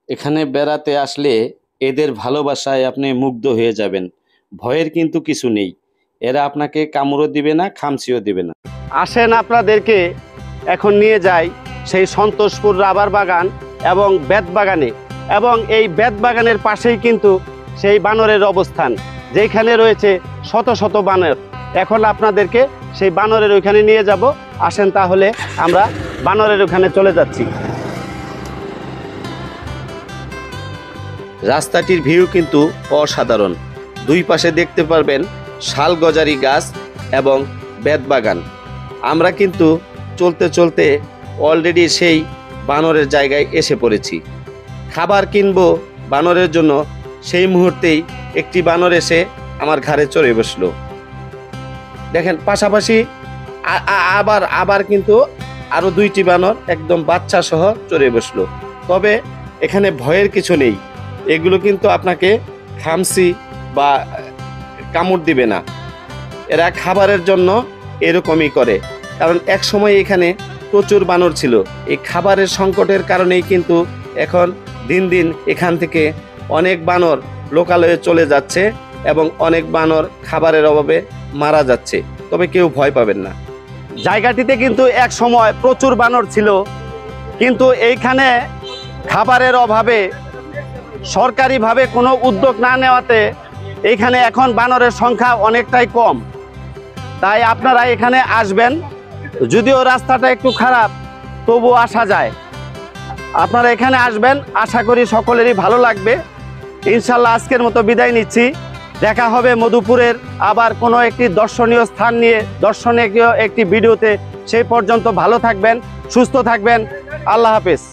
এখানে বেড়াতে আসলে এদের ভালোবাসায় আপনি মুগ্ধ হয়ে যাবেন। ভয়ের কিন্তু কিছু নেই। এরা আপনাকে কামড়ও দিবে না, খামচিও দিবে না। আসেন আপনাদেরকে এখন নিয়ে যাই সেই সন্তোষপুর রাবার বাগান এবং বেত বাগানে, এবং এই বেত বাগানের পাশেই কিন্তু সেই বানরের অবস্থান, যেখানে রয়েছে শত শত বানর। এখন আপনাদেরকে সেই বানরের ওইখানে নিয়ে যাব। আসেন তাহলে আমরা বানরের ওখানে চলে যাচ্ছি। রাস্তাটির ভিউ কিন্তু অসাধারণ। দুই পাশে দেখতে পারবেন শাল গজারি গাছ এবং বেত বাগান। আমরা কিন্তু চলতে চলতে অলরেডি সেই বানরের জায়গায় এসে পড়েছি। খাবার কিনবো বানরের জন্য, সেই মুহূর্তেই একটি বানর এসে আমার ঘাড়ে চড়ে বসলো। দেখেন পাশাপাশি আবার কিন্তু আরো দুইটি বানর একদম বাচ্চা সহ চড়ে বসলো। তবে এখানে ভয়ের কিছু নেই। এগুলো কিন্তু আপনাকে খামচি বা কামড় দিবে না। এরা খাবারের জন্য এরকমই করে, কারণ এক সময় এখানে প্রচুর বানর ছিল। এই খাবারের সংকটের কারণেই কিন্তু এখন দিন দিন এখান থেকে অনেক বানর লোকালয়ে চলে যাচ্ছে এবং অনেক বানর খাবারের অভাবে মারা যাচ্ছে। তবে কেউ ভয় পাবেন না। জায়গাটিতে কিন্তু এক সময় প্রচুর বানর ছিল, কিন্তু এইখানে খাবারের অভাবে সরকারিভাবে কোনো উদ্যোগ না নেওয়াতে এইখানে এখন বানরের সংখ্যা অনেকটাই কম। তাই আপনারা এখানে আসবেন, যদিও রাস্তাটা একটু খারাপ তবু আসা যায়। আপনারা এখানে আসবেন, আশা করি সকলেরই ভালো লাগবে। ইনশাল্লাহ আজকের মতো বিদায় নিচ্ছি। দেখা হবে মধুপুরের আবার কোনো একটি দর্শনীয় স্থান নিয়ে, দর্শনীয় একটি ভিডিওতে। সেই পর্যন্ত ভালো থাকবেন, সুস্থ থাকবেন। আল্লাহ হাফেজ।